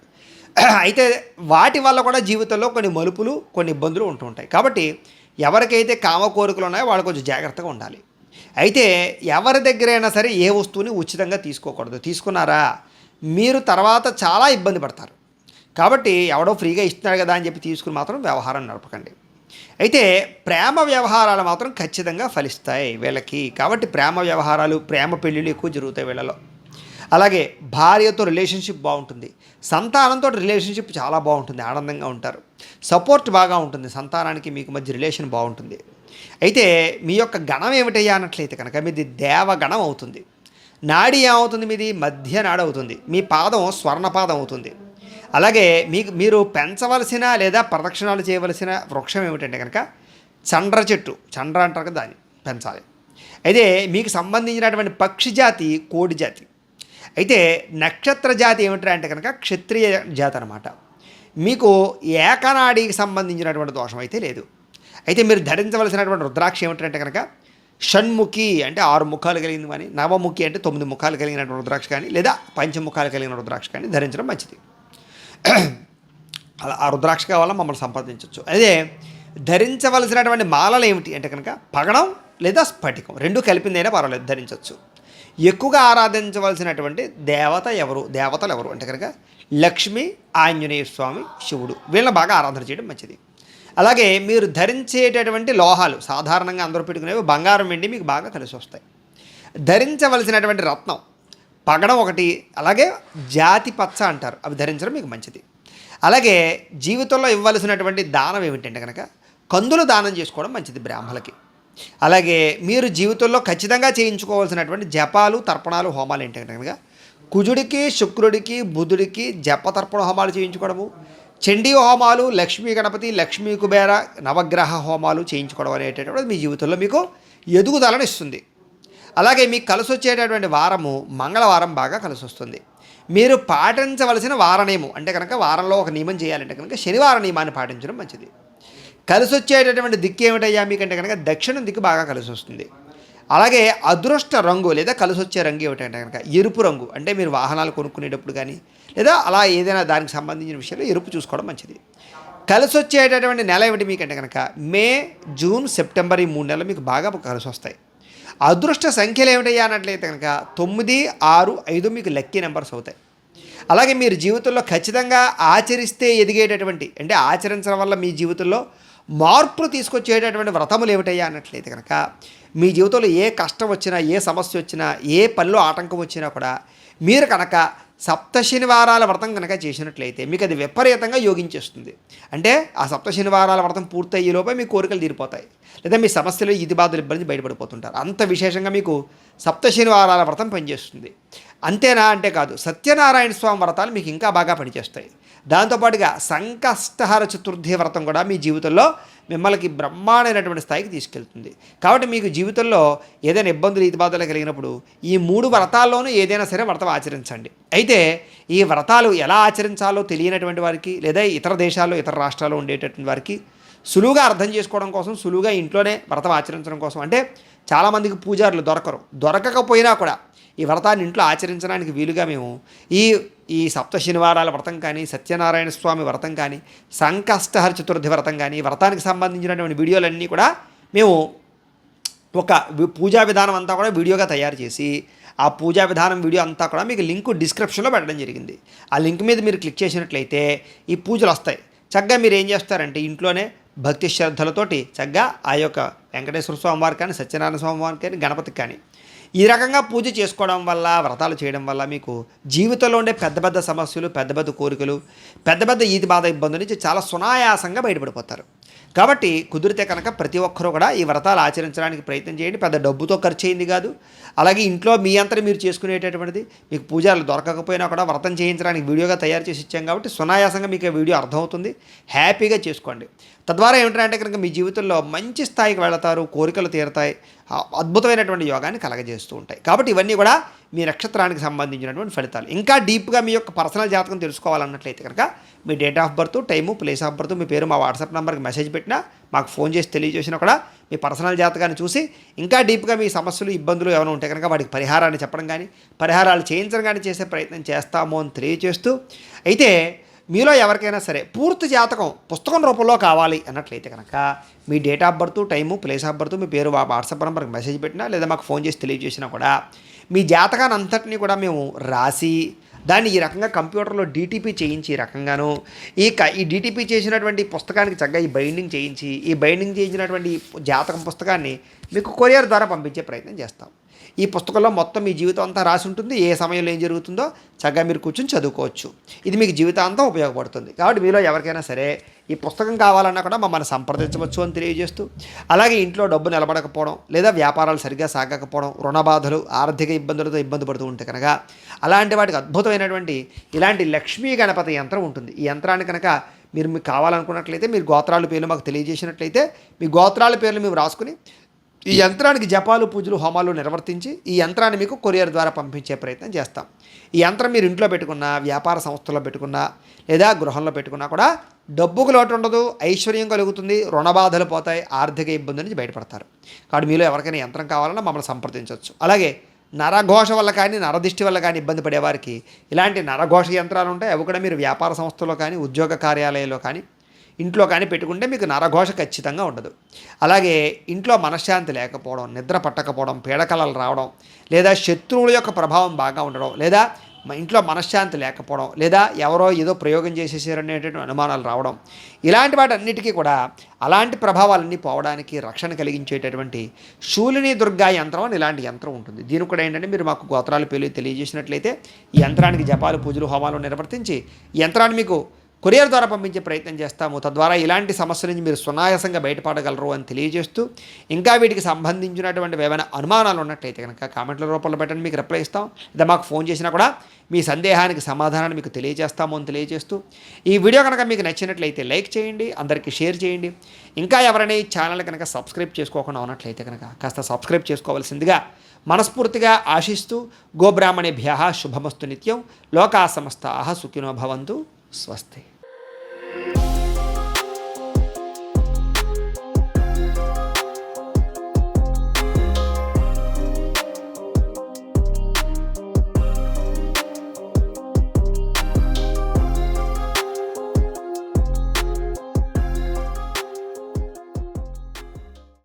అయితే వాటి వల్ల కూడా జీవితంలో కొన్ని మలుపులు కొన్ని ఇబ్బందులు ఉంటుంటాయి. కాబట్టి ఎవరికైతే కామ కోరికలు ఉన్నాయో వాళ్ళు కొంచెం జాగ్రత్తగా ఉండాలి. అయితే ఎవరి దగ్గరైనా సరే ఏ వస్తువుని ఉచితంగా తీసుకోకూడదు. తీసుకున్నారా మీరు తర్వాత చాలా ఇబ్బంది పడతారు. కాబట్టి ఎవడో ఫ్రీగా ఇస్తున్నాడు కదా అని చెప్పి తీసుకుని మాత్రం వ్యవహారం నడపకండి. అయితే ప్రేమ వ్యవహారాలు మాత్రం ఖచ్చితంగా ఫలిస్తాయి వీళ్ళకి. కాబట్టి ప్రేమ వ్యవహారాలు, ప్రేమ పెళ్ళిళ్ళు ఎక్కువ జరుగుతాయి వీళ్ళలో. అలాగే భార్యతో రిలేషన్షిప్ బాగుంటుంది, సంతానంతో రిలేషన్షిప్ చాలా బాగుంటుంది, ఆనందంగా ఉంటారు, సపోర్ట్ బాగా ఉంటుంది, సంతానానికి మీకు మధ్య రిలేషన్ బాగుంటుంది. అయితే మీ యొక్క గణం ఏమిటయ్యా అన్నట్లయితే కనుక మీది దేవగణం అవుతుంది. నాడి ఏమవుతుంది, మీది మధ్య నాడి అవుతుంది, మీ పాదం స్వర్ణపాదం అవుతుంది. అలాగే మీరు పెంచవలసిన లేదా ప్రదక్షిణాలు చేయవలసిన వృక్షం ఏమిటంటే కనుక చండ్ర చెట్టు, చండ్ర అంటారు కదా, దాన్ని పెంచాలి. అయితే మీకు సంబంధించినటువంటి పక్షి జాతి కోడి జాతి. అయితే నక్షత్ర జాతి ఏమిటంటే అంటే కనుక క్షత్రియ జాతి అనమాట. మీకు ఏకనాడికి సంబంధించినటువంటి దోషం అయితే లేదు. అయితే మీరు ధరించవలసినటువంటి రుద్రాక్ష ఏమిటంటే కనుక షణ్ముఖి అంటే 6 ముఖాలు కలిగింది కానీ, నవముఖి అంటే 9 ముఖాలు కలిగినటువంటి రుద్రాక్ష కానీ లేదా పంచముఖాలు కలిగిన రుద్రాక్ష కానీ ధరించడం మంచిది. అలా ఆ రుద్రాక్ష కావాలా మమ్మల్ని సంపాదించవచ్చు. అదే ధరించవలసినటువంటి మాలలు ఏమిటి అంటే కనుక పగడం లేదా స్ఫటికం, రెండు కలిపిందైనా పర్వాలేదు, ధరించవచ్చు. ఎక్కువగా ఆరాధించవలసినటువంటి దేవతలు ఎవరు అంటే కనుక లక్ష్మి, ఆంజనేయ స్వామి, శివుడు, వీళ్ళని బాగా ఆరాధన చేయడం మంచిది. అలాగే మీరు ధరించేటటువంటి లోహాలు సాధారణంగా అందరూ పెట్టుకునేవి బంగారం, వెండి మీకు బాగా కలిసి వస్తాయి. ధరించవలసినటువంటి రత్నం పగడం ఒకటి, అలాగే జాతి పచ్చ అంటారు, అవి ధరించడం మీకు మంచిది. అలాగే జీవితంలో ఇవ్వవలసినటువంటి దానం ఏమిటంటే కనుక కందులు దానం చేసుకోవడం మంచిది బ్రాహ్మణులకి. అలాగే మీరు జీవితంలో ఖచ్చితంగా చేయించుకోవాల్సినటువంటి జపాలు, తర్పణాలు, హోమాలు ఏంటంటే కనుక కుజుడికి, శుక్రుడికి, బుధుడికి జప తర్పణ హోమాలు చేయించుకోవడము, చండీ హోమాలు, లక్ష్మీ గణపతి, లక్ష్మీ కుబేర, నవగ్రహ హోమాలు చేయించుకోవడం అనేటటువంటి మీ జీవితంలో మీకు ఎదుగుదలను ఇస్తుంది. అలాగే మీకు కలిసి వచ్చేటటువంటి వారము మంగళవారం బాగా కలిసి వస్తుంది. మీరు పాటించవలసిన వార నియమం అంటే కనుక వారంలో ఒక నియమం చేయాలంటే కనుక శనివారం నియమాన్ని పాటించడం మంచిది. కలిసి వచ్చేటటువంటి దిక్కు ఏమిటయ్యా మీకంటే కనుక దక్షిణం దిక్కు బాగా కలిసి వస్తుంది. అలాగే అదృష్ట రంగు లేదా కలిసి వచ్చే రంగు ఏమిటంటే కనుక ఎరుపు రంగు, అంటే మీరు వాహనాలు కొనుక్కునేటప్పుడు కానీ లేదా అలా ఏదైనా దానికి సంబంధించిన విషయంలో ఎరుపు చూసుకోవడం మంచిది. కలిసి వచ్చేటటువంటి నెల ఏమిటి మీకంటే కనుక మే, జూన్, సెప్టెంబర్, ఈ 3 నెలలు మీకు బాగా కలిసి వస్తాయి. అదృష్ట సంఖ్యలు ఏమిటయ్యా అన్నట్లయితే కనుక 9, 6, 5 మీకు లక్కీ నెంబర్స్ అవుతాయి. అలాగే మీరు జీవితంలో ఖచ్చితంగా ఆచరిస్తే ఎదిగేటటువంటి, అంటే ఆచరించడం వల్ల మీ జీవితంలో మార్పులు తీసుకొచ్చేటటువంటి వ్రతములు ఏమిటయ్యా అన్నట్లయితే కనుక మీ జీవితంలో ఏ కష్టం వచ్చినా, ఏ సమస్య వచ్చినా, ఏ పనిలో ఆటంకం వచ్చినా కూడా మీరు కనుక సప్త శనివారాల వ్రతం కనుక చేసినట్లయితే మీకు అది విపరీతంగా యోగించేస్తుంది. అంటే ఆ సప్త శనివారాల వ్రతం పూర్తయ్యేలోపే మీ కోరికలు తీరిపోతాయి, లేదా మీ సమస్యలు ఇది బాధలు ఇబ్బంది బయటపడిపోతుంటారు. అంత విశేషంగా మీకు సప్త శనివారాల వ్రతం పనిచేస్తుంది. అంతేనా అంటే కాదు, సత్యనారాయణ స్వామి వ్రతాలు మీకు ఇంకా బాగా పనిచేస్తాయి. దాంతోపాటుగా సంకష్టహర చతుర్థి వ్రతం కూడా మీ జీవితంలో మిమ్మల్ని బ్రహ్మాండమైనటువంటి స్థాయికి తీసుకెళ్తుంది. కాబట్టి మీకు జీవితంలో ఏదైనా ఇబ్బందులు ఇది బాధలు కలిగినప్పుడు ఈ 3 వ్రతాల్లోనూ ఏదైనా సరే వ్రతం ఆచరించండి. అయితే ఈ వ్రతాలు ఎలా ఆచరించాలో తెలియనటువంటి వారికి లేదా ఇతర దేశాల్లో, ఇతర రాష్ట్రాల్లో ఉండేటటువంటి వారికి సులువుగా అర్థం చేసుకోవడం కోసం, సులువుగా ఇంట్లోనే వ్రతం ఆచరించడం కోసం, అంటే చాలామందికి పూజారులు దొరకకపోయినా కూడా ఈ వ్రతాన్ని ఇంట్లో ఆచరించడానికి వీలుగా మేము ఈ సప్త శనివారాల వ్రతం కానీ, సత్యనారాయణ స్వామి వ్రతం కానీ, సంకష్టహర చతుర్థి వ్రతం కానీ, వ్రతానికి సంబంధించినటువంటి వీడియోలన్నీ కూడా మేము ఒక పూజా విధానం అంతా కూడా వీడియోగా తయారు చేసి ఆ పూజా విధానం వీడియో అంతా కూడా మీకు లింకు డిస్క్రిప్షన్లో పెట్టడం జరిగింది. ఆ లింక్ మీద మీరు క్లిక్ చేసినట్లయితే ఈ పూజలు వస్తాయి. చక్కగా మీరు ఏం చేస్తారంటే ఇంట్లోనే భక్తి శ్రద్ధలతోటి చక్కగా ఆ యొక్క వెంకటేశ్వర స్వామి వారికి కానీ, సత్యనారాయణ స్వామి వారికి కానీ, గణపతికి కానీ ఈ రకంగా పూజ చేసుకోవడం వల్ల, వ్రతాలు చేయడం వల్ల మీకు జీవితంలో ఉండే పెద్ద పెద్ద సమస్యలు, పెద్ద పెద్ద కోరికలు, పెద్ద పెద్ద ఈతి బాధ ఇబ్బందుల నుంచి చాలా సునాయాసంగా బయటపడిపోతారు. కాబట్టి కుదిరితే కనుక ప్రతి ఒక్కరూ కూడా ఈ వ్రతాలు ఆచరించడానికి ప్రయత్నం చేయండి. పెద్ద డబ్బుతో ఖర్చు అయింది కాదు. అలాగే ఇంట్లో మీ అంతటా మీరు చేసుకునేటటువంటిది, మీకు పూజలు దొరకకపోయినా కూడా వ్రతం చేయించడానికి వీడియోగా తయారు చేసి ఇచ్చాం కాబట్టి సునాయాసంగా మీకు ఆ వీడియో అర్థమవుతుంది. హ్యాపీగా చేసుకోండి. తద్వారా ఏమిటంటే కనుక మీ జీవితంలో మంచి స్థాయికి వెళతారు, కోరికలు తీరుతాయి, అద్భుతమైనటువంటి యోగాన్ని కలగజేస్తూ ఉంటాయి. కాబట్టి ఇవన్నీ కూడా మీ నక్షత్రానికి సంబంధించినటువంటి ఫలితాలు. ఇంకా డీప్గా మీ యొక్క పర్సనల్ జాతకం తెలుసుకోవాలన్నట్లయితే కనుక మీ date of birth, time, place of birth, మీ పేరు మా వాట్సాప్ నెంబర్కి మెసేజ్ పెట్టినా, మాకు ఫోన్ చేసి తెలియజేసినా కూడా మీ పర్సనల్ జాతకాన్ని చూసి ఇంకా డీప్గా మీ సమస్యలు, ఇబ్బందులు ఏమైనా ఉంటే కనుక వాటికి పరిహారాన్ని చెప్పడం కానీ, పరిహారాలు చేయించడం కానీ చేసే ప్రయత్నం చేస్తాము అని తెలియజేస్తూ, అయితే మీలో ఎవరికైనా సరే పూర్తి జాతకం పుస్తకం రూపంలో కావాలి అన్నట్లయితే కనుక మీ date of birth, time, place of birth, మీ పేరు వాట్సాప్ నెంబర్కి మెసేజ్ పెట్టినా లేదా మాకు ఫోన్ చేసి తెలియజేసినా కూడా మీ జాతకాన్ని అంతటినీ కూడా మేము రాసి దాన్ని ఈ రకంగా కంప్యూటర్లో డీటీపీ చేయించి ఈ రకంగాను ఈ డీటీపీ చేసినటువంటి పుస్తకానికి చక్కగా ఈ బైండింగ్ చేయించి ఈ బైండింగ్ చేయించినటువంటి జాతకం పుస్తకాన్ని మీకు కొరియర్ ద్వారా పంపించే ప్రయత్నం చేస్తాం. ఈ పుస్తకంలో మొత్తం మీ జీవితం అంతా రాసి ఉంటుంది. ఏ సమయంలో ఏం జరుగుతుందో చక్కగా మీరు కూర్చొని చదువుకోవచ్చు. ఇది మీకు జీవితాంతం ఉపయోగపడుతుంది. కాబట్టి మీలో ఎవరికైనా సరే ఈ పుస్తకం కావాలన్నా కూడా మమ్మల్ని సంప్రదించవచ్చు అని తెలియజేస్తూ, అలాగే ఇంట్లో డబ్బు నిలబడకపోవడం లేదా వ్యాపారాలు సరిగ్గా సాగకపోవడం, రుణ బాధలు, ఆర్థిక ఇబ్బందులతో ఇబ్బంది పడుతూ ఉంటే కనుక అలాంటి వాటికి అద్భుతమైనటువంటి ఇలాంటి లక్ష్మీ గణపతి యంత్రం ఉంటుంది. ఈ యంత్రాన్ని కనుక మీకు కావాలనుకున్నట్లయితే మీరు గోత్రాల పేర్లు మాకు తెలియజేసినట్లయితే మీ గోత్రాల పేర్లు మేము రాసుకుని ఈ యంత్రానికి జపాలు, పూజలు, హోమాలు నిర్వర్తించి ఈ యంత్రాన్ని మీకు కొరియర్ ద్వారా పంపించే ప్రయత్నం చేస్తాం. ఈ యంత్రం మీరు ఇంట్లో పెట్టుకున్నా, వ్యాపార సంస్థల్లో పెట్టుకున్నా లేదా గృహంలో పెట్టుకున్నా కూడా డబ్బుకు లోటు ఉండదు, ఐశ్వర్యం కలుగుతుంది, రుణ బాధలు పోతాయి, ఆర్థిక ఇబ్బంది నుంచి బయటపడతారు. కాబట్టి మీలో ఎవరికైనా యంత్రం కావాలన్నా మమ్మల్ని సంప్రదించవచ్చు. అలాగే నరఘోష వల్ల కానీ, నరదిష్టి వల్ల కానీ ఇబ్బంది పడేవారికి ఇలాంటి నరఘోష యంత్రాలు ఉంటాయి. అవి కూడా మీరు వ్యాపార సంస్థలో కానీ, ఉద్యోగ కార్యాలయంలో కానీ, ఇంట్లో కానీ పెట్టుకుంటే మీకు నరఘోష ఖచ్చితంగా ఉండదు. అలాగే ఇంట్లో మనశ్శాంతి లేకపోవడం, నిద్ర పట్టకపోవడం, పీడకలలు రావడం, లేదా శత్రువుల యొక్క ప్రభావం బాగా ఉండడం, లేదా ఇంట్లో మనశ్శాంతి లేకపోవడం, లేదా ఎవరో ఏదో ప్రయోగం చేసేసారనేటువంటి అనుమానాలు రావడం, ఇలాంటి వాటన్నిటికీ కూడా అలాంటి ప్రభావాలన్నీ పోవడానికి రక్షణ కలిగించేటటువంటి శూలిని దుర్గా యంత్రం అని ఇలాంటి యంత్రం ఉంటుంది. దీనికి కూడా ఏంటంటే మీరు మాకు గోత్రాల పేర్లు తెలియజేసినట్లయితే ఈ యంత్రానికి జపాలు, పూజలు, హోమాలు నిర్వర్తించి ఈ యంత్రాన్ని మీకు కొరియర్ ద్వారా పంపించే ప్రయత్నం చేస్తాము. తద్వారా ఇలాంటి సమస్యల నుంచి మీరు సునాయాసంగా బయటపడగలరు అని తెలియజేస్తూ, ఇంకా వీటికి సంబంధించినటువంటి ఏమైనా అనుమానాలు ఉన్నట్లయితే కనుక కామెంట్ల రూపంలో పెట్టండి, మీకు రిప్లై ఇస్తాం. లేదా మాకు ఫోన్ చేసినా కూడా మీ సందేహానికి సమాధానాన్ని మీకు తెలియజేస్తాము అని తెలియజేస్తూ, ఈ వీడియో కనుక మీకు నచ్చినట్లయితే లైక్ చేయండి, అందరికీ షేర్ చేయండి. ఇంకా ఎవరైనా ఈ ఛానల్ కనుక సబ్స్క్రైబ్ చేసుకోకుండా ఉన్నట్లయితే కనుక కాస్త సబ్స్క్రైబ్ చేసుకోవాల్సిందిగా మనస్ఫూర్తిగా ఆశిస్తూ, గోబ్రాహ్మణేభ్యః శుభమస్తు నిత్యం, లోకా సమస్తాః సుఖినో భవంతు. స్వస్తి.